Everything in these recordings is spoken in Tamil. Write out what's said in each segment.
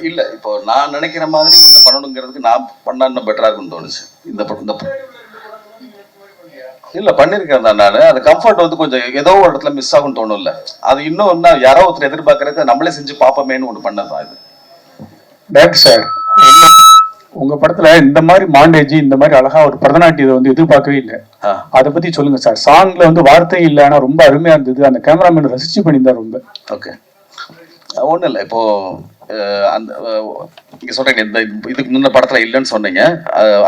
இல்ல இப்போ நான் நினைக்கிற மாதிரி பண்ணணுங்கிறதுக்கு நான் பண்ணா இன்னும் பெட்டரா இருக்கும்னு தோணுச்சு. இந்த இல்ல பண்ணிருக்கேன் தான் நான். அது கம்ஃபர்ட் வந்து கொஞ்சம் ஏதோ ஒரு இடத்துல மிஸ் ஆகும் தோணும்ல, அது இன்னும் யாரோ ஒருத்தர் எதிர்பார்க்கறது நம்மளே செஞ்சு பார்ப்போமேன்னு ஒன்று பண்ணதான் இது. டேரக்டர் சார், உங்க படத்துல இந்த மாதிரி மாண்டேஜ், இந்த மாதிரி அழகா ஒரு பரதநாட்டியத்தை வந்து எதிர்பார்க்கவே இல்லை. அதை பத்தி சொல்லுங்க சார். சாங்ல வந்து வார்த்தை இல்லை, ஆனா ரொம்ப அருமையா இருந்தது. அந்த கேமராமேன் ரசிச்சு பண்ணியிருந்தார் ரொம்ப. ஓகே, ஒன்றும் இல்லை. இப்போ அந்த நீங்க சொல்றீங்க இந்த இதுக்கு முன்ன படத்துல இல்லைன்னு சொன்னீங்க.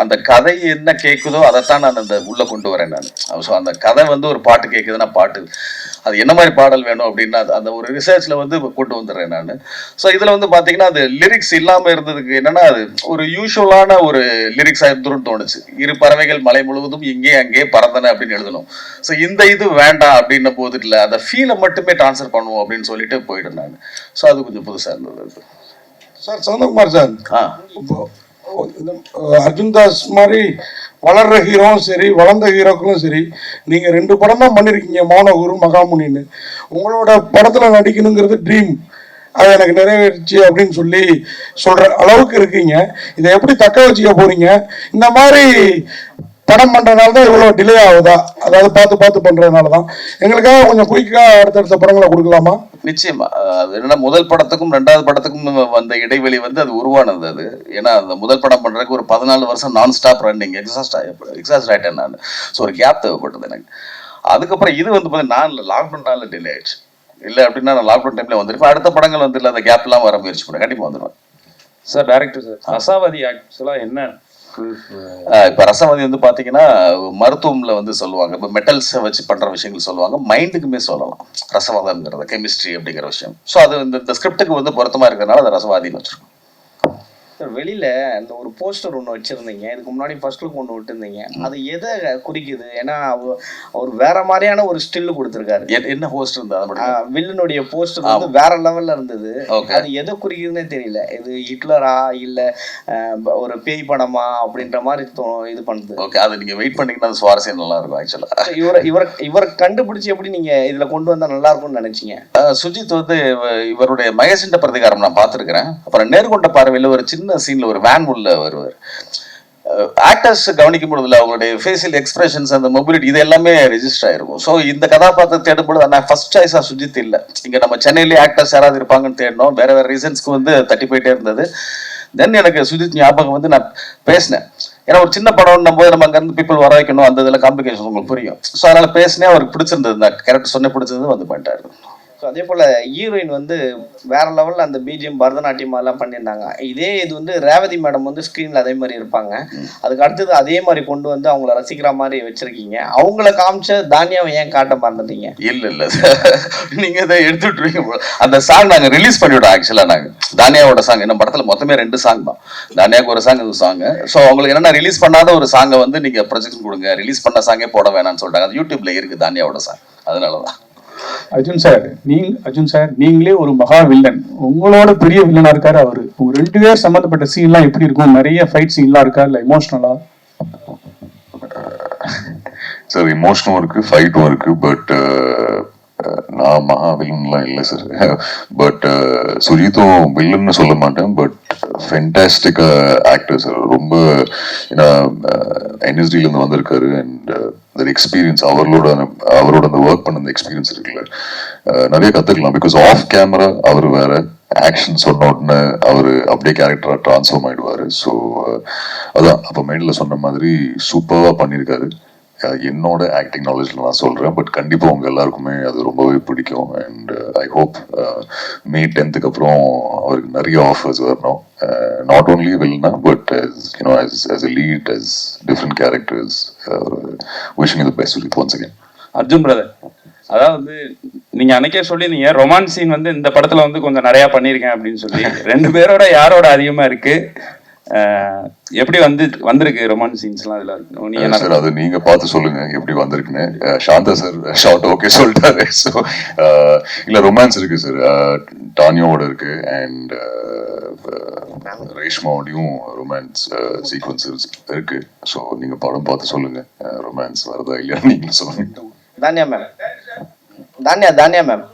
அந்த கதை என்ன கேட்குதோ அதைத்தான் நான் அந்த உள்ள கொண்டு வரேன் நான். ஸோ அந்த கதை வந்து ஒரு பாட்டு கேட்குதுன்னா பாட்டு அது என்ன மாதிரி பாடல் வேணும் அப்படின்னா அந்த ஒரு ரிசர்ச்ல வந்து கொண்டு வந்துடுறேன் நான். ஸோ இதுல வந்து பாத்தீங்கன்னா அது லிரிக்ஸ் இல்லாம இருந்ததுக்கு என்னன்னா அது ஒரு யூஸ்வலான ஒரு லிரிக்ஸா இருந்துரும் தோணுச்சு. இரு பறவைகள் மலை முழுவதும் இங்கே அங்கே பறந்தன அப்படின்னு எழுதணும். ஸோ இந்த இது வேண்டாம் அப்படின்ன போது இல்லை, அந்த ஃபீலை மட்டுமே ட்ரான்ஸ்ஃபர் பண்ணுவோம் அப்படின்னு சொல்லிட்டு போயிட்டேன் நான். ஸோ அது கொஞ்சம் புதுசா இருந்தது சார். சந்தகுமார் சார், அர்ஜுன் தாஸ் மாதிரி வளர்ற ஹீரோவும் சரி, வளர்ந்த ஹீரோக்களும் சரி, நீங்க 2 படம் தான் பண்ணிருக்கீங்க, மௌனகுரு, மகாமுனின்னு. உங்களோட படத்துல நடிக்கணுங்கிறது ட்ரீம், அது எனக்கு நிறைவேறிச்சு அப்படின்னு சொல்ற அளவுக்கு இருக்கீங்க. இதை எப்படி தக்க வச்சுக்க போறீங்க? இந்த மாதிரி படம் பண்றதுனால தான் இவ்வளவு டிலே ஆகுதா? அதாவது பார்த்து பண்றதுனால தான். எங்களுக்காக கொஞ்சம் குயிக்கா அடுத்தடுத்த படங்களை கொடுக்கலாமா? நிச்சயமா. அது என்னன்னா முதல் படத்துக்கும் 2வது படத்துக்கும் வந்த இடைவெளி வந்து அது உருவானது. அது ஏன்னா அந்த முதல் படம் பண்றதுக்கு ஒரு 14 வருஷம் நான் ஸ்டாப் ரன்னிங் எக்ஸாஸ்ட் ஆயிட்டேன் நான். ஸோ ஒரு கேப் தேவைப்பட்டது எனக்கு. அதுக்கப்புறம் இது வந்து பார்த்தீங்கன்னா நான் லாக்டவுன்னால டிலே ஆயிடுச்சு. இல்லை அப்படின்னா நான் லாக்டவுன் டைம்ல வந்துருப்பேன். அடுத்த படங்கள் வந்து இல்லை, அந்த கேப் எல்லாம் வர முயற்சி பண்ணேன். கண்டிப்பா வந்துடுவேன் சார். டைரக்டர் சார், ரசாவதி ஆக்சுவலா என்ன இப்ப ரசவாதி வந்து பாத்தீங்கன்னா மருத்துவம்ல வந்து சொல்லுவாங்க, இப்ப மெட்டல்ஸ் வச்சு பண்ற விஷயங்கள் சொல்லுவாங்க, மைண்டுக்குமே சொல்லலாம் ரசவாதம்ங்கிறத, கெமிஸ்ட்ரி அப்படிங்கிற விஷயம். ஸோ அது இந்த ஸ்கிரிப்டுக்கு வந்து பொருத்தமா இருக்கிறதுனால அதை ரசவாதின்னு வச்சிருக்கோம். வெளியில அந்த ஒரு போஸ்டர் ஒன்று வச்சிருந்தீங்க, இதுக்கு முன்னாடி ஃபர்ஸ்ட் லுக் ஒன்று விட்டுருந்தீங்க, அது எதை குறிக்குது? ஏன்னா அவர் வேற மாதிரியான ஒரு ஸ்டில் கொடுத்துருக்காரு. என்ன போஸ்டர் இருந்தா? வில்லனுடைய போஸ்டர் வந்து வேற லெவல்ல இருந்தது. அது எதை குறிக்குதுன்னே தெரியல. இது ஹிட்லரா இல்ல ஒரு பேய் படமா அப்படின்ற மாதிரி இது பண்ணுது. ஓகே, அது நீங்க வெயிட் பண்ணீங்கன்னா சுவாரஸ்யம் நல்லா இருக்கும். ஆக்சுவலா இவரை கண்டுபிடிச்சு எப்படி நீங்க இதுல கொண்டு வந்தா நல்லா இருக்கும்னு நினைச்சீங்க? சுஜித் வந்து இவருடைய மகேஷிண்ட பிரதிகாரம் நான் பார்த்திருக்கிறேன். அப்புறம் நேர்கொண்ட பார்வையில் ஒரு சின்ன சீன்ல ஒரு வேன் உள்ள வருவார். ஆக்டர்ஸ் கவனிக்கும் பொழுதுல அவங்களுடைய ஃபேஷியல் எக்ஸ்பிரஷன்ஸ், அந்த மொபிலிட்டி, இது எல்லாமே ரெஜிஸ்டர் ஆயிருக்கும். ஸோ இந்த கதாபாத்திரத்தை தேடும்பொழுது நான் ஃபர்ஸ்ட் சாய்ஸா சுஜித் இல்லை. இங்க நம்ம சென்னையிலேயே ஆக்டர்ஸ் யாராவது இருப்பாங்கன்னு தேடணும். வேற ரீசன்ஸ்க்கு வந்து தட்டி போயிட்டே இருந்தது. தென் எனக்கு சுஜித் ஞாபகம் வந்து நான் பேசினேன். ஏன்னா ஒரு சின்ன படம் போது நம்ம அங்கேருந்து பீப்புள் வர வைக்கணும், அந்த இதில் காம்ப்ளிகேஷன் உங்களுக்கு புரியும். ஸோ அதனால பேசினேன். அவருக்கு பிடிச்சிருந்தது, இந்த கேரக்டர் சொன்ன பிடிச்சது வந்து பண்ணிட்டாரு. ஸோ அதே போல் ஹீரோயின் வந்து வேற லெவலில் அந்த பிஜிஎம் பரதநாட்டியம் எல்லாம் பண்ணியிருந்தாங்க. இதே இது வந்து ரேவதி மேடம் வந்து ஸ்க்ரீனில் அதே மாதிரி இருப்பாங்க. அதுக்கு அடுத்தது அதே மாதிரி கொண்டு வந்து அவங்கள ரசிக்கிற மாதிரி வச்சிருக்கீங்க. அவங்கள காமிச்ச தானியாவை ஏன் காட்ட மறந்துட்டீங்க? இல்லை நீங்கள் இதை எடுத்துட்டுருவீங்க. அந்த சாங் நாங்கள் ரிலீஸ் பண்ணிவிட்டோம். ஆக்சுவலாக நாங்கள் தானியாவோட சாங் நம்ம படத்தில் மொத்தமே 2 சாங் தான். தானியாவுக்கு ஒரு சாங், இது சாங். ஸோ அவங்களுக்கு என்னென்னா ரிலீஸ் பண்ணாத ஒரு சாங்கை வந்து நீங்கள் ப்ரொஜெக்ஷன் கொடுங்க, ரிலீஸ் பண்ண சாங்கே போட வேணாம்னு சொல்லிட்டாங்க. அது யூடியூப்ல இருக்குது தானியாவோட சாங். அதனால தான். அர்ஜுன் சார், நீங்களே ஒரு மகா வில்லன், உங்களோட பெரிய வில்லனா இருக்காரு அவரு. உங்க 2 பேர் சம்பந்தப்பட்ட சீன்லாம் எப்படி இருக்கும்? நிறைய ஃபைட் சீன்லாம் இருக்கா, இல்ல எமோஷனலா? சார் எமோஷனும் இருக்கு, ஃபைட்டும் இருக்கு. பட் நான் மகா வில்லன்லாம் இல்லை சார். பட் சுஜித்தும் வில்லன்னு சொல்ல மாட்டேன். But fantastic actor sir. ரொம்ப ஏன்னா என்எஸ்டில இருந்து வந்திருக்காரு. அண்ட் எக்ஸ்பீரியன்ஸ் அவரோட அந்த ஒர்க் பண்ண அந்த எக்ஸ்பீரியன்ஸ் இருக்குல்ல, நிறைய கத்துக்கலாம். பிகாஸ் ஆஃப் கேமரா அவர் வேற, ஆக்ஷன் சொன்ன உடனே அவர் அப்படியே கேரக்டரா டிரான்ஸ்ஃபார்ம் ஆயிடுவாரு. ஸோ அதான் அப்போ மைண்ட்ல சொன்ன மாதிரி சூப்பராக பண்ணியிருக்காரு. என்னோட ஆக்டிங் நாலேஜ்ல நான் சொல்றேன். பட் கண்டிப்பா உங்க எல்லாருக்குமே அது ரொம்பவே பிடிக்கும். And I hope May 10th அப்புறம் அவருக்கு நிறைய ஆஃபர்ஸ் வரணும். நாட் ஓன்லி வில்லனா but as a lead, as different characters. Wishing you the best once again. Arjun brother, அதாவது நீங்க அன்னைக்கே சொல்லியிருந்தீங்க ரொமான்ஸ் சீன் வந்து இந்த படத்துல வந்து கொஞ்சம் நிறைய பண்ணியிருக்கேன் அப்படின்னு சொல்லி. 2 பேரோட யாரோட அதிகமா இருக்கு? எப்படி வந்திருக்கு ரொமான்ஸ் சீன்ஸ்லாம் இதுல நீங்க சார் அது நீங்க பார்த்து சொல்லுங்க எப்படி வந்திருக்குன்னு. சாந்தா சார் ஷார்ட் ஓகே சொல்லிட்டாரு. ஸோ இல்ல ரொமான்ஸ் இருக்கு சார், டானியோட இருக்கு அண்ட் ரேஷ்மாவோடையும் ரொமான்ஸ் சீக்வன்சஸ் இருக்கு. ஸோ நீங்க படம் பார்த்து சொல்லுங்க ரொமான்ஸ் வருதா இல்லையா நீங்க சொல்லுங்க. Tania ma'am, Tania ma'am.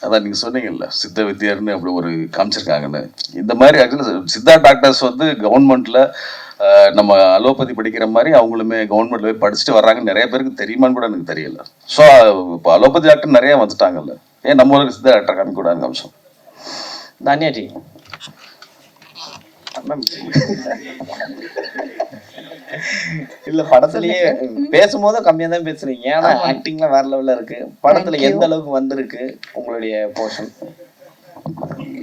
அதான் நீங்க சொன்னீங்கல்ல சித்த வித்தியார்னு அப்படி ஒரு காமிச்சிருக்காங்கன்னு. இந்த மாதிரி ஆக்சுவலி சித்தா டாக்டர்ஸ் வந்து கவர்மெண்ட்ல நம்ம அலோபதி படிக்கிற மாதிரி அவங்களுமே கவர்மெண்ட்ல போய் படிச்சுட்டு வர்றாங்க. நிறைய பேருக்கு தெரியுமான்னு கூட எனக்கு தெரியல. ஸோ இப்போ அலோபதி டாக்டர் நிறைய வந்துட்டாங்கல்ல, ஏன் நம்ம ஊருக்கு சித்தா டாக்டர் காமிக்க கூடாதுன்னு காமிச்சோம். தானியாஜி மேம் இல்ல படத்துலயே பேசும்போது கம்மியா தான் பேசுறீங்க, ஆனா ஆக்டிங்லாம் வேற லெவல்ல இருக்கு. படத்துல எந்த அளவுக்கு வந்திருக்கு உங்களுடைய போர்ஷன்?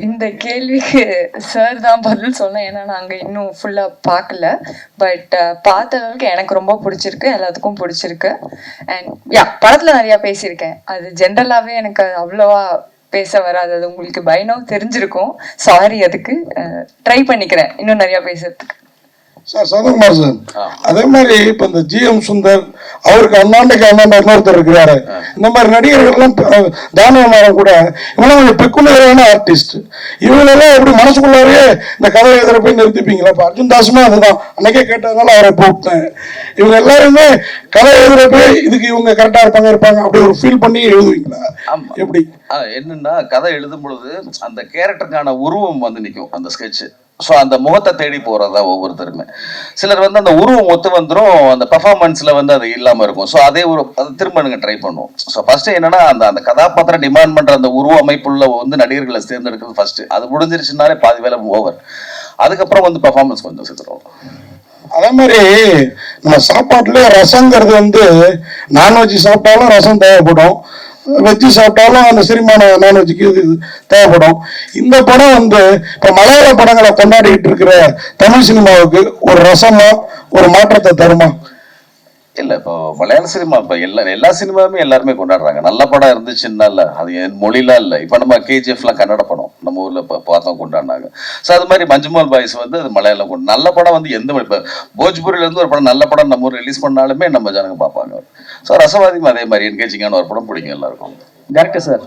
இந்த கேள்விக்கு சார் தான் பதில் சொன்னேன், ஏன்னா நாங்கள் இன்னும் ஃபுல்லாக பார்க்கல. பட் பார்த்த அளவுக்கு எனக்கு ரொம்ப பிடிச்சிருக்கு, எல்லாத்துக்கும் பிடிச்சிருக்கு. அண்ட் படத்தில் நிறையா பேசியிருக்கேன். அது ஜென்ரலாகவே எனக்கு அவ்வளோவா பேச வராது, அது உங்களுக்கு பை நவ் தெரிஞ்சிருக்கும். சாரி, அதுக்கு ட்ரை பண்ணிக்கிறேன் இன்னும் நிறையா பேசுறதுக்கு. சார் சந்தகுமார் சார், அதே மாதிரி இப்ப இந்த ஜிஎம் சுந்தர் அவருக்கு அண்ணாண்டைக்கு இன்னொருத்தர் இருக்கிறாரு. இந்த மாதிரி நடிகர்கள்லாம் தானியமாரம் கூட இவங்களாம் கொஞ்சம் பெக்குலரான ஆர்டிஸ்ட். இவங்களெல்லாம் எப்படி மனசுக்குள்ளாரே இந்த கதை எழுதுற போய் நிறுத்திப்பீங்களா? இப்போ அர்ஜுன் தாஸுமே அதுதான், அன்னைக்கே கேட்டதுனால அவரை கூப்பிட்டேன். இவங்க எல்லாருமே கதை எழுதுற போய் இதுக்கு இவங்க கரெக்டா இருப்பாங்க அப்படி ஒரு ஃபீல் பண்ணி எழுதுவீங்களா? எப்படி என்னன்னா கதை எழுதும் பொழுது அந்த கேரக்டருக்கான உருவம் வந்து நிற்கும் அந்த ஸ்கெட்ச். ஸோ அந்த முகத்தை தேடி போறதா ஒவ்வொருத்தருமே. சிலர் வந்து அந்த உருவம் ஒத்து வந்துடும், அந்த பெர்ஃபார்மன்ஸ்ல வந்து அது இல்லாம இருக்கும். ஸோ அதே அதை திரும்ப நீங்க ட்ரை பண்ணுவோம். ஸோ ஃபர்ஸ்ட் என்னன்னா அந்த கதாபாத்திரம் டிமாண்ட் பண்ற அந்த உருவ அமைப்புள்ள வந்து நடிகர்களை தேர்ந்தெடுக்கிறது ஃபர்ஸ்ட். அது முடிஞ்சிருச்சுனாலே பாதி வேலை ஓவர். அதுக்கப்புறம் வந்து பெர்ஃபார்மன்ஸ் கொஞ்சம் சேர்த்துருவோம். அதே மாதிரி நம்ம சாப்பாட்டுல ரசங்கிறது வந்து நான்வெஜ் சாப்பிட்டாலும் ரசம் தேவைப்படும், வெஜ்ஜு சாப்பிட்டாலும் அந்த செரிமான நான்வெஜ்ஜுக்கு இது தேவைப்படும். இந்த படம் வந்து இப்ப மலையாள படங்களை கொண்டாடிட்டு இருக்கிற தமிழ் சினிமாவுக்கு ஒரு ரசமா ஒரு மாற்றத்தை தருமா? இல்லை, இப்போ மலையாள சினிமா இப்போ எல்லா சினிமாவுமே எல்லாருமே கொண்டாடுறாங்க. நல்ல படம் இருந்துச்சுன்னா இல்லை, அது என் மொழிலாம் இல்லை. இப்போ நம்ம கேஜிஎஃப்லாம் கன்னட படம் நம்ம ஊரில் இப்போ பார்த்தோம் கொண்டாடினாங்க. ஸோ அது மாதிரி மஞ்சுமால் பாய்ஸ் வந்து அது மலையாளம் நல்ல படம் வந்து எந்த இப்போ போஜ்பூரிலேருந்து ஒரு படம் நல்ல படம் நம்ம ஊர் ரிலீஸ் பண்ணாலுமே நம்ம ஜனங்க பார்ப்பாங்க. ஸோ ரசவாதியும் அதே மாதிரி என்கேஜிங்கான ஒரு படம் பிடிக்கும் எல்லாருக்கும். டேரக்டர் சார்,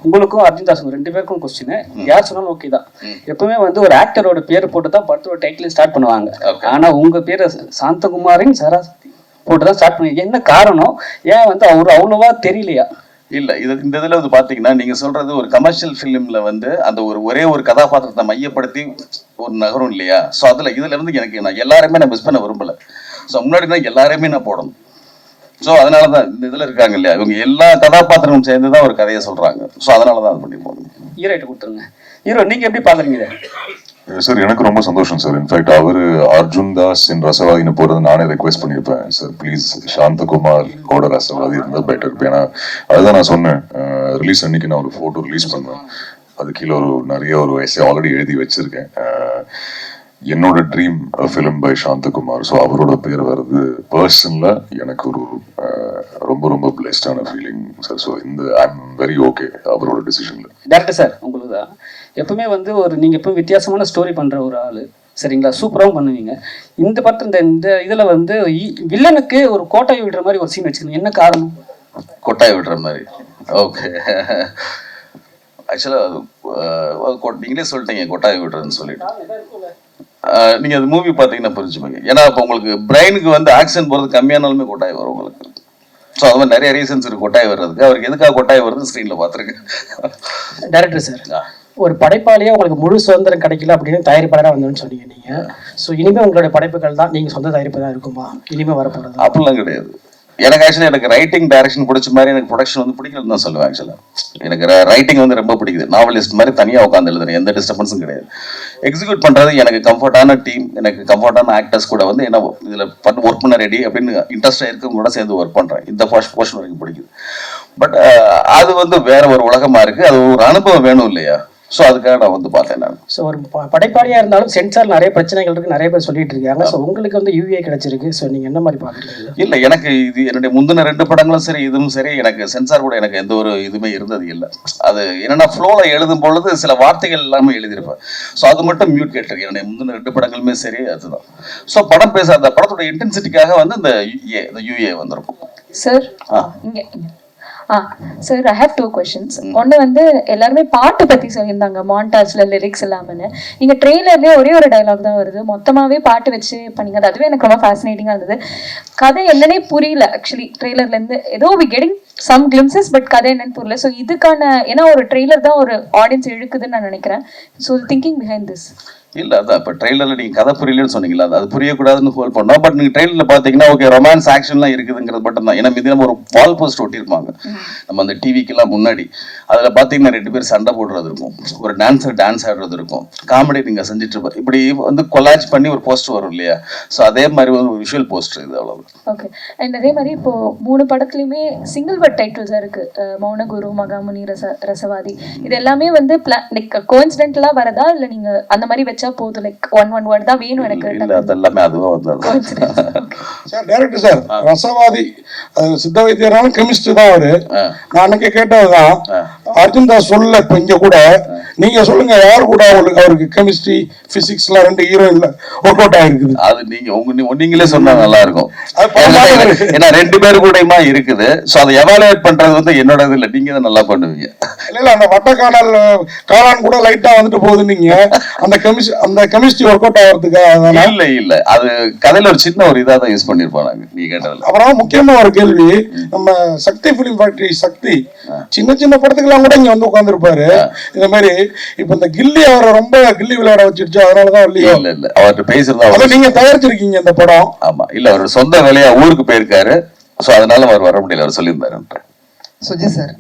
உங்களுக்கும் அர்ஜுன் தாஸ் ரெண்டு பேருக்கும் கொஸ்டின். யார் சொன்னாலும் ஓகே தான். எப்பவுமே வந்து ஒரு ஆக்டரோட பேர் போட்டு தான் படத்தோட டைட்டில் ஸ்டார்ட் பண்ணுவாங்க. ஆனா உங்க பேரு சாந்தகுமாரின் சராசரி போட்டுதான் ஸ்டார்ட் பண்ணி, என்ன காரணம்? ஏன் வந்து அவரு அவ்வளவா தெரியலையா? இல்ல இந்த இதுல வந்து பாத்தீங்கன்னா நீங்க சொல்றது ஒரு கமர்ஷியல் பிலிம்ல வந்து அந்த ஒரே ஒரு கதாபாத்திரத்தை மையப்படுத்தி ஒரு நகரம் இல்லையா? ஸோ இதுல இருந்து எனக்கு நான் எல்லாருமே நான் மிஸ் பண்ண விரும்பல. ஸோ முன்னாடி தான் எல்லாருமே நான் போடணும். ஸோ அதனாலதான் இந்த இதுல இருக்காங்க இல்லையா, இவங்க எல்லா கதாபாத்திரமும் சேர்ந்துதான் ஒரு கதையை சொல்றாங்க. ஸோ அதனாலதான் அது பண்ணி போகணும். ஹீரோயிட்ட கொடுத்துருங்க. ஹீரோ நீங்க எப்படி பாக்குறீங்க? சார் எனக்கு ரொம்ப சந்தோஷம் சார். இன்ஃபேக்ட் அவரு அர்ஜுன் தாஸ் இன் ரசவாதின்னு போறது நானே ரெக்வெஸ்ட் பண்ணியிருப்பேன் சார், ப்ளீஸ் சாந்தகுமார் ஓட ரசவாதி இருந்தா பெட்டர். ஏன்னா அதுதான் நான் சொன்னேன், ரிலீஸ் அன்னைக்கு நான் ஒரு போட்டோ ரிலீஸ் பண்ணுவேன், அது கீழே நிறைய எஸ்ஸே ஆல்ரெடி எழுதி வச்சிருக்கேன். என்னோட dream film by Santhakumar. So அவரோட பேர் வருது பர்சனலா எனக்கு ஒரு ரொம்ப ரொம்ப பிளெஸ்டான feeling sir. So I am very okay அவரோட டிசிஷன்ல. டேரக்டர் சார், உங்களுக்கு தான் எப்பவுமே வந்து நீங்க எப்பவும் வித்தியாசமான ஸ்டோரி பண்ற ஒரு ஆளு, சரிங்களா? சூப்பராகவும் பண்ணுவீங்க. இந்த படத்துல இந்த இதுல வந்து வில்லனுக்கு ஒரு கோட்டாய் விடுற மாதிரி ஒரு சீன் வச்சிருக்கீங்க, என்ன காரணம்? கொட்டாய் விடுற மாதிரி? ஓகே, ஆக்சுவலா நீங்களே சொல்லிட்டீங்க கொட்டாய் விடுறதுன்னு சொல்லிட்டு. நீங்க அது மூவி பார்த்தீங்கன்னா புரிஞ்சுப்பீங்க. ஏன்னா இப்போ உங்களுக்கு பிரெயினுக்கு வந்து ஆக்சிஜன் போகிறது கம்மியானாலுமே கொட்டாய் வரும் உங்களுக்கு. ஸோ அது மாதிரி நிறைய ரீசன்ஸ் இருக்கு கொட்டாய் வர்றதுக்கு. அவருக்கு எதுக்காக கொட்டாய் வருது ஸ்க்ரீனில் பார்த்துருக்கேன். டைரக்டர் சார், ஒரு படைப்பாளியே உங்களுக்கு முழு சுதந்திரம் கிடைக்கல அப்படின்னு தயாரிப்பாளராக வந்தோன்னு சொன்னீங்க நீங்க. ஸோ இனிமேல் உங்களுடைய படைப்புகள் தான் நீங்க சொந்த தயாரிப்பு தான் இருக்குமா இனிமேல் வரப்போறது? அப்படிலாம் கிடையாது. எனக்கு ஆக்சுவலி எனக்கு ரைட்டிங் டைரக்ஷன் பிடிச்ச மாதிரி எனக்கு ப்ரொடக்ஷன் வந்து பிடிக்கலன்னு தான் சொல்லுவேன். ஆக்சுவலாக எனக்கு ரைட்டிங் வந்து ரொம்ப பிடிக்குது. நாவலிஸ்ட் மாதிரி தனியாக உட்காந்து எழுதுறேன், எந்த டிஸ்டர்பன்ஸும் கிடையாது. எக்ஸிக்யூட் பண்ணுறது எனக்கு கம்ஃபர்டான டீம், எனக்கு கம்ஃபர்டான ஆக்டர்ஸ் கூட வந்து என்ன இதில் ஒர்க் பண்ண ரெடி அப்படின்னு இன்ட்ரெஸ்டாக இருக்கவங்க கூட சேர்ந்து ஒர்க் பண்ணுறேன். இந்த போர்ஷன் வரைக்கும் பிடிக்குது. பட் அது வந்து வேற ஒரு உலகமா இருக்கு, அது ஒரு அனுபவம் வேணும் இல்லையா? ஸோ அதுக்காக நான் வந்து பார்த்தேன் நான். ஸோ ஒரு படைப்பாளியாக இருந்தாலும் சென்சார் நிறைய பிரச்சனைகள் இருக்கு, நிறைய பேர் சொல்லிட்டு இருக்காங்க. ஸோ உங்களுக்கு வந்து யூஏ கிடைச்சிருக்கு. ஸோ நீங்கள் என்ன மாதிரி பார்க்குறீங்க? இல்லை, எனக்கு இது என்னுடைய முந்தின 2 படங்களும் சரி, இதுவும் சரி, எனக்கு சென்சார் கூட எனக்கு எந்த ஒரு இதுவுமே இருந்தது இல்லை. அது என்னன்னா ஃப்ளோவில் எழுதும் பொழுது சில வார்த்தைகள் எல்லாமே எழுதியிருப்பேன். ஸோ அது மட்டும் மியூட் கேட்டிருக்கேன். என்னுடைய முந்தின 2 படங்களுமே சரி, அதுதான். ஸோ படம் பேச அந்த படத்தோட இன்டென்சிட்டிக்காக வந்து இந்த யூஏ வந்திருக்கும். சார் இங்கே சார், ஐ ஹேவ் 2 கொஸ்டின்ஸ். ஒன்று வந்து எல்லாருமே பாட்டு பற்றி சொல்லியிருந்தாங்க, மாண்டாஜ்ல லிரிக்ஸ் இல்லாமன்னு. நீங்கள் ட்ரெய்லர்லேயே ஒரே ஒரு டைலாக் தான் வருது, மொத்தமாகவே பாட்டு வச்சு பண்ணீங்க. அதுவே எனக்கு ரொம்ப ஃபேசினேட்டிங்காக இருந்தது. கதை என்னன்னே புரியல ஆக்சுவலி ட்ரெய்லர்லேருந்து. ஏதோ we getting some glimpses, but கதை என்னன்னு புரியல. ஸோ இதுக்கான, ஏன்னா ஒரு ட்ரெய்லர் தான் ஒரு ஆடியன்ஸ் இழுக்குதுன்னு நான் நினைக்கிறேன். So thinking behind this. இல்லை, அதான் இப்போ ட்ரெயிலரில் நீங்கள் கதை புரியலன்னு சொன்னீங்களா, அது புரியக்கூடாதுன்னு ஹோல் பண்ணோம். பட் நீங்கள் ட்ரெயிலரில் பார்த்தீங்கன்னா ஓகே, ரொமான்ஸ் ஆக்ஷன்லாம் இருக்குதுங்கிறது மட்டும் தான். ஏன்னா மிதினம் ஒரு வால் போஸ்ட் ஒட்டியிருப்பாங்க நம்ம அந்த டிவிக்கெல்லாம் முன்னாடி. அதில் பார்த்தீங்கன்னா 2 பேர் சண்டை போடுறது இருக்கும், ஒரு டான்ஸர் டான்ஸ் ஆடுறது இருக்கும், காமெடி நீங்கள் செஞ்சுட்டு இருப்பார், இப்படி வந்து கொலாஜ் பண்ணி ஒரு போஸ்ட் வரும் இல்லையா? ஸோ அதே மாதிரி ஒரு விஷுவல் போஸ்டர் இது, அவ்வளோ. ஓகே. அண்ட் அதே மாதிரி இப்போ 3 படத்துலையுமே சிங்கிள் வேர்ட் டைட்டில்ஸாக இருக்கு. மௌனகுரு, மகாமுனி, ரசவாதி. இது எல்லாமே வந்து லைக் கோஇன்சிடென்டலாக வரதா, இல்லை நீங்கள் அந்த மாதிரி வச்சா போதும், லைக் ஒன் வேர்ட் தான் வேணும் எனக்கு? இல்லை, அது எல்லாமே அதுவும் வந்தது. சார் டைரக்டர் சார், ரசவாதி சித்த வைத்தியரான கெமிஸ்ட்ரி தான் அவரு. நான் அன்னைக்கு கேட்டதுதான் அர்ஜுன் தாஸ் சொல்ல. இப்ப இங்க கூட நீங்க சொல்லுங்க, யாரு கூட அவருக்கு கெமிஸ்ட்ரி பிசிக்ஸ்ல 2 ஹீரோயின்ல ஒர்க் அவுட் ஆயிருக்குது? அது நீங்களே சொன்னா நல்லா இருக்கும். ஏன்னா 2 பேரு கூடயுமா இருக்குது. ஸோ அதை எவாலுவேட் பண்றது வந்து என்னோட இது இல்லை, நீங்க தான் நல்லா பண்ணுவீங்க. இல்ல அந்த வட்ட காளான் கூட லைட்டா வந்துட்டு போகுது. நீங்க அந்த கெமிஸ்ட்ரி ஒர்க் அவுட் ஆகிறதுக்கு இல்ல அது கதையில ஒரு சின்ன ஒரு இதா தான் யூஸ் பண்ணிருப்பாங்க நீங்க கேட்டதுல. அப்புறம் முக்கியமா ஒரு கேள்வி, நம்ம சக்தி பிலிம் ஃபேக்டரி சக்தி சின்ன படத்துக்கெல்லாம் கூட இங்க வந்து உட்கார்ந்துருப்பாரு. இந்த மாதிரி இப்ப இந்த கில்லி அவரை ரொம்ப கில்லி விளையாட வச்சிருச்சு, அதனாலதான் இல்லையா? இல்ல அவர்கிட்ட பேசுறதா அதை நீங்க தயாரிச்சிருக்கீங்க இந்த படம்? ஆமா, இல்ல அவர் சொந்த வேலையா ஊருக்கு போயிருக்காரு. சோ அதனால அவர் வர முடியல, அவர் சொல்லியிருந்தாரு. சுஜி சார்,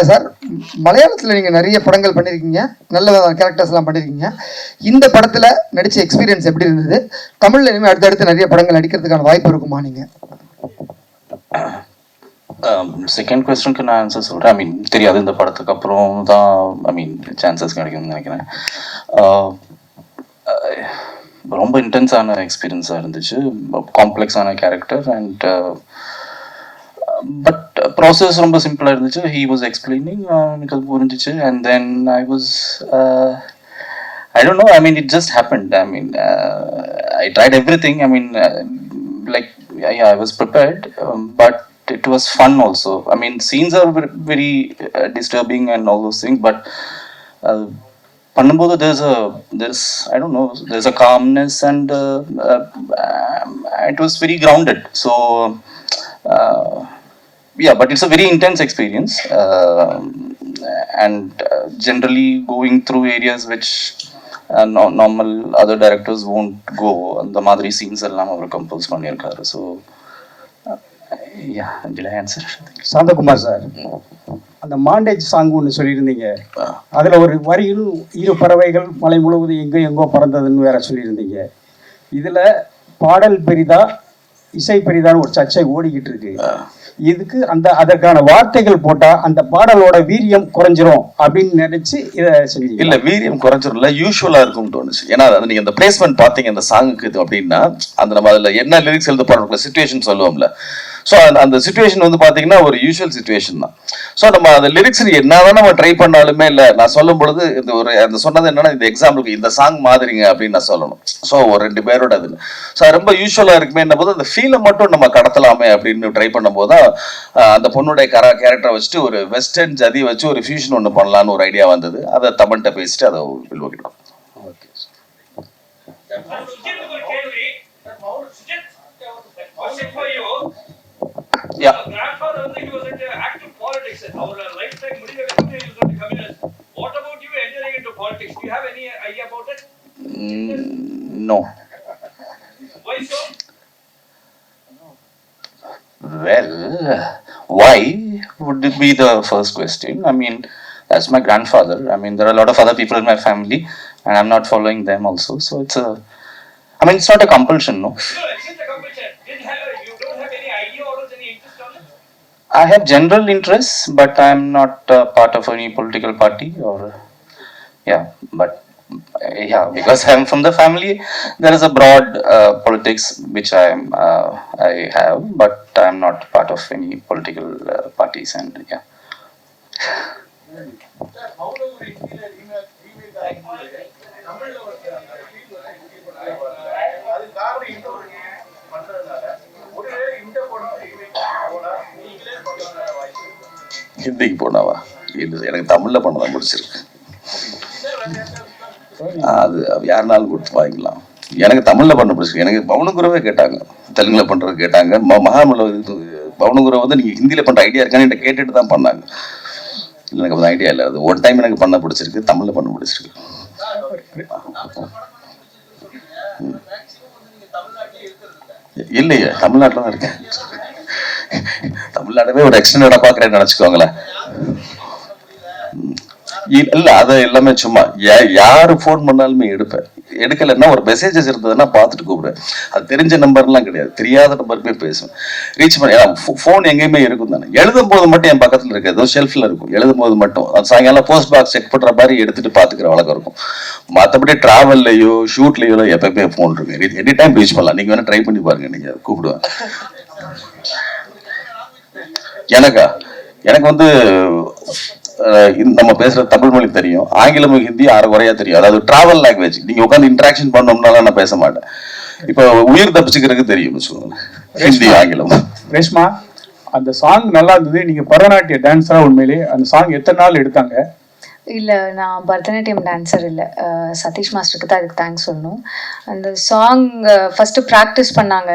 சார் மலையாளத்தில் நீங்கள் நிறைய படங்கள் பண்ணியிருக்கீங்க, நல்ல கேரக்டர்ஸ்லாம் பண்ணியிருக்கீங்க. இந்த படத்தில் நடித்த எக்ஸ்பீரியன்ஸ் எப்படி இருந்தது? தமிழில் இனிமேல் அடுத்தடுத்து நிறைய படங்கள் நடிக்கிறதுக்கான வாய்ப்பு இருக்குமா நீங்கள்? செகண்ட் கொஸ்டினுக்கு நான் ஆன்சர் சொல்கிறேன். ஐ மீன் தெரியாது, இந்த படத்துக்கு அப்புறம் தான் ஐ மீன் சான்சஸ் கிடைக்கும்னு நினைக்கிறேன். ரொம்ப இன்டென்ஸான எக்ஸ்பீரியன்ஸாக இருந்துச்சு, காம்ப்ளெக்ஸான கேரக்டர். அண்ட் பட் ப்ராசஸ் ரொம்ப சிம்பிளாக இருந்துச்சு. ஹீ வாஸ் எக்ஸ்பிளைனிங், எனக்கு அது புரிஞ்சிச்சு. And then I don't know, I mean it just happened. I mean I tried everything. I mean like yeah, I was prepared, but it was fun also. I mean scenes are very disturbing and all those things, but பண்ணும்போது there's I don't know, there's a calmness and it was very grounded. So yeah, but it's a very intense experience, and generally going through areas which normal other directors won't go. The madri scenes எல்லாம் அவர் கம்போஸ் பண்ணியிருக்காரு. So yeah, did I answer? Santhakumar sir, அந்த மாண்டேஜ் சாங் ஒன்று சொல்லியிருந்தீங்க, அதுல ஒரு வரியில் 2 பறவைகள் மலை முழுவதும் எங்கோ பறந்ததுன்னு வேற சொல்லியிருந்தீங்க. இதுல பாடல் பெரிதா இசை பெரிதான்னு ஒரு சர்ச்சை ஓடிக்கிட்டு இருக்கு. இதுக்கு அதற்கான வார்த்தைகள் போட்டா அந்த பாடலோட வீரியம் குறைஞ்சிரும் அப்படின்னு நினைச்சு இதை செஞ்சு? இல்ல, வீரியம் குறைஞ்சிரும்ல, யூஸ்வலா இருக்கும்னு தோணுச்சு. ஏன்னா நீங்க அந்த பிளேஸ்மெண்ட் பாத்தீங்க இந்த சாங்குக்கு இது அப்படின்னா, அந்த நம்ம அதுல என்ன லிரிக்ஸ் எழுத போறோம், சிச்சுவேஷன் சொல்லுவோம்ல. ஸோ அந்த சுச்சுவேஷன் வந்து பார்த்தீங்கன்னா ஒரு யூஷுவல் சுச்சுவேஷன் தான். ஸோ நம்ம அந்த லிரிக்ஸ் என்னதான் நம்ம ட்ரை பண்ணாலுமே இல்லை, நான் சொல்லும் பொழுது இந்த ஒரு அந்த சொன்னது என்னன்னா, இந்த எக்ஸாம்பிளுக்கு இந்த சாங் மாதிரிங்க அப்படின்னு நான் சொல்லணும். ஸோ ஒரு 2 பேரோட அது ஸோ அது ரொம்ப யூஸ்வலாக இருக்குமே என்ன போது அந்த ஃபீலை மட்டும் நம்ம கடத்தலாமே அப்படின்னு ட்ரை பண்ணும்போது தான் அந்த பொண்ணுடைய கேரக்டரை வச்சுட்டு ஒரு வெஸ்டர்ன் ஜதி வச்சு ஒரு ஃபியூஷன் ஒன்று பண்ணலான்னு ஒரு ஐடியா வந்தது. அதை தமிழ்கிட்ட பேசிட்டு அதை வில்வகிட்டோம். Yeah. Grandfather he was into active politics. Our lifetime he was going to communist. What about you entering into politics? Do you have any idea about it? No. Why so? Well, why would it be the first question? I mean, that's my grandfather. I mean, there are a lot of other people in my family, and I'm not following them also. So it's not a compulsion, no. No, it's not a compulsion. You don't have any idea or any interest on it? I have general interests, but I am not part of any political party or yeah. But yeah, because I am from the family, there is a broad politics which I have, but I am not part of any political parties and yeah. ஹிந்திக்கு போனாவா? இல்லை, எனக்கு தமிழில் பண்ணதான் பிடிச்சிருக்கு. அது யாருனாலும் கொடுத்து வாங்கிக்கலாம். எனக்கு தமிழில் பண்ண பிடிச்சிருக்கு. எனக்கு பவுனகுரவே கேட்டாங்க, தெலுங்குல பண்ணுறது கேட்டாங்க. மகாமல இது பவுனகுரவை வந்து நீங்கள் ஹிந்தியில் பண்ணுற ஐடியா இருக்கான்னு என்கிட்ட கேட்டுட்டு தான் பண்ணாங்க. எனக்கு அந்த ஐடியா இல்லை. அது ஒன் டைம் எனக்கு பண்ண பிடிச்சிருக்கு, தமிழில் பண்ண பிடிச்சிருக்கு. இல்லையே, தமிழ்நாட்டில் தான் இருக்கேன். தமிழ்நாடவே ஒரு எக்ஸ்டெண்டடா பாக்குறேன்னு நினைச்சுக்கோங்களேன். இல்ல, அது எல்லாமே சும்மா யாரு போன் பண்ணாலுமே எடுப்பேன். எடுக்கலைன்னா ஒரு மெசேஜஸ் இருந்ததுன்னா பார்த்துட்டு கூப்பிடுவேன். அது தெரிஞ்ச நம்பர்லாம் கிடையாது, தெரியாத நம்பருமே பேசுவேன். ரீச் பண்ண ஃபோன் எங்கேயுமே இருக்கும் தானே. எழுதும் போது மட்டும் என் பக்கத்துல இருக்கு, ஏதோ ஷெல்ஃப்ல இருக்கும். எழுதும் போது மட்டும் அது சாயங்காலம் போஸ்ட் பாக்ஸ் செக் பண்ற மாதிரி எடுத்துட்டு பாத்துக்கிற வழக்கம் இருக்கும். மற்றபடி டிராவல்லையோ ஷூட்லயோ எப்பவுமே ஃபோன் இருக்கு. எனி டைம் ரீச் பண்ணலாம். நீங்க வேணா ட்ரை பண்ணி பாருங்க, நீங்க கூப்பிடுவேன். எனக்கு வந்து நம்ம பேசுற தமிழ் மொழி தெரியும், ஆங்கிலமும் ஹிந்தி அரைகுறையா தெரியும். அதாவது டிராவல் லாங்குவேஜ். நீங்க உட்காந்து இன்டராக்ஷன் பண்ணோம்னால நான் பேச மாட்டேன். இப்போ உயிர் தப்பிச்சுக்கிறதுக்கு தெரியும் ஹிந்தி ஆங்கிலம். ரேஷ்மா, அந்த சாங் நல்லா இருந்தது. நீங்க பரதநாட்டிய டான்ஸரா உண்மையிலே அந்த சாங் எத்தனை நாள் எடுத்தாங்க? இல்லை, நான் பரதநாட்டியம் டான்ஸர் இல்லை. சதீஷ் மாஸ்டருக்கு தான் இதுக்கு தேங்க்ஸ் சொல்லணும். அந்த சாங் ஃபஸ்ட்டு ப்ராக்டிஸ் பண்ணாங்க.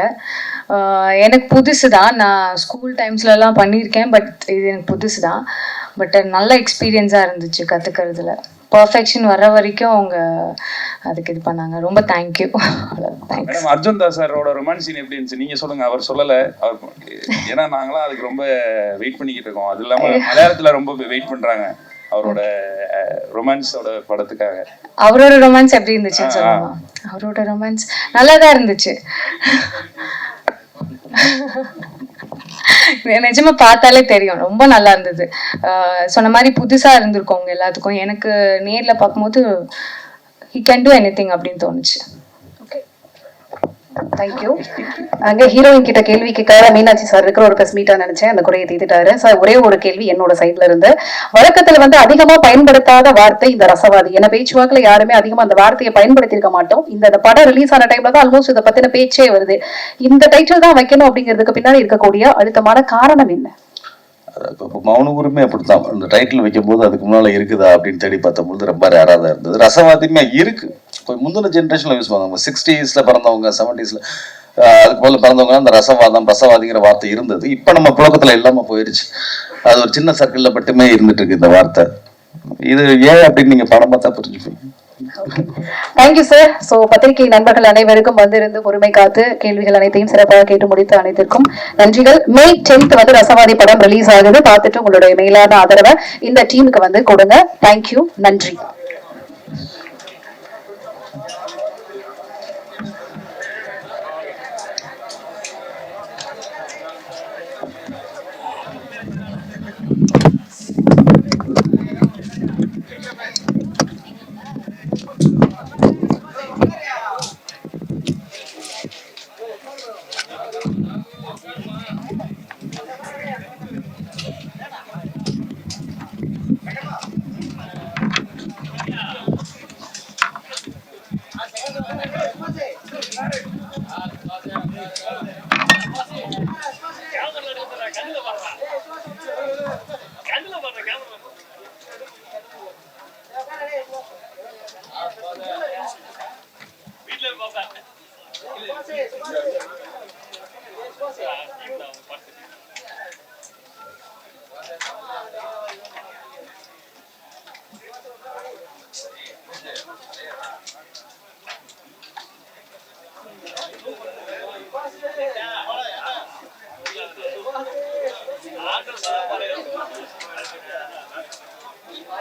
எனக்கு புதுசு தான், நான் ஸ்கூல் டைம்ஸ்லலாம் பண்ணியிருக்கேன், பட் இது எனக்கு புதுசு தான். பட் நல்ல எக்ஸ்பீரியன்ஸாக இருந்துச்சு கற்றுக்கிறதுல. பர்ஃபெக்ஷன் வர வரைக்கும் அவங்க அதுக்கு இது பண்ணாங்க. ரொம்ப தேங்க்யூ. மேடம், அர்ஜுன் தாஸ் சாரோட ரொமான்ஸ் சீன் எப்படி இருந்துச்சு? நீங்க சொல்லுங்க. அவர் சொல்லலை, ஏன்னா நாங்களாம் அதுக்கு ரொம்ப வெயிட் பண்ணிக்கிட்டு இருக்கோம். அது இல்லாமல் மலையாளத்தில் ரொம்ப வெயிட் பண்றாங்க அவரோட ரொமான்ஸோட படத்துக்காக. அவரோட ரொமான்ஸ் எப்படி இருந்துச்சுன்னு சொல்லுமா? அவரோட ரொமான்ஸ் நல்லா தான் இருந்துச்சு. நிஜமா பார்த்தாலே தெரியும், ரொம்ப நல்லா இருந்தது. சொன்ன மாதிரி புதுசா இருந்திருக்கோங்க எல்லாத்துக்கும். எனக்கு நேர்ல பார்க்கும்போது he can do anything அப்படின்னு தோணுச்சு. தேங்க்யூ. அங்க ஹீரோயின் கிட்ட கேள்வி கேட்காத மீனாட்சி சார் இருக்கிற ஒரு பிரஸ் மீட்டா நினைச்சேன், அந்த குறையை தீர்த்துட்டாரு சார். ஒரே ஒரு கேள்வி என்னோட சைட்ல இருந்து. வழக்கத்துல வந்து அதிகமா பயன்படுத்தாத வார்த்தை இந்த ரசவாதி. ஏன்னா பேச்சுவாக்குல யாருமே அதிகமா அந்த வார்த்தையை பயன்படுத்தி இருக்க மாட்டோம். இந்த படம் ரிலீஸ் ஆன டைம்ல தான் ஆல்மோஸ்ட் இதை பத்தின பேச்சே வருது. இந்த டைட்டில் தான் வைக்கணும் அப்படிங்கிறதுக்கு பின்னாடி இருக்கக்கூடிய அழுத்தமான காரணம் என்ன? இப்போ மௌனகுருமே அப்படித்தான். அந்த டைட்டில் வைக்கும் போது அதுக்கு முன்னால இருக்குதா அப்படின்னு தேடி பார்த்தபோது ரொம்ப ரேராக தான் இருந்தது. ரசவாதியுமே இருக்கு. இப்போ முந்தின ஜென்ரேஷன்ல யூஸ் பண்ணுவாங்க. 60s பிறந்தவங்க, 70s அதுக்கு போல பிறந்தவங்க அந்த ரசவாதிங்கிற வார்த்தை இருந்தது. இப்போ நம்ம புழக்கத்துல இல்லாம போயிருச்சு. அது ஒரு சின்ன சர்க்கிள்ல மட்டுமே இருந்துட்டு இருக்கு இந்த வார்த்தை. இது ஏன் அப்படின்னு நீங்க படம் பார்த்தா புரிஞ்சுப்பீங்க. Thank you sir. ஸோ பத்திரிகை நண்பர்கள் அனைவருக்கும் வந்திருந்து பொறுமை காத்து கேள்விகள் அனைத்தையும் சிறப்பாக கேட்டு முடித்து அனைத்திற்கும் நன்றிகள். May 10th வந்து ரசவாதி படம் ரிலீஸ் ஆகுது. பார்த்துட்டு உங்களுடைய மேலான ஆதரவை இந்த டீமுக்கு வந்து கொடுங்க. தேங்க்யூ, நன்றி. வீட்டுல பாப்பேன்.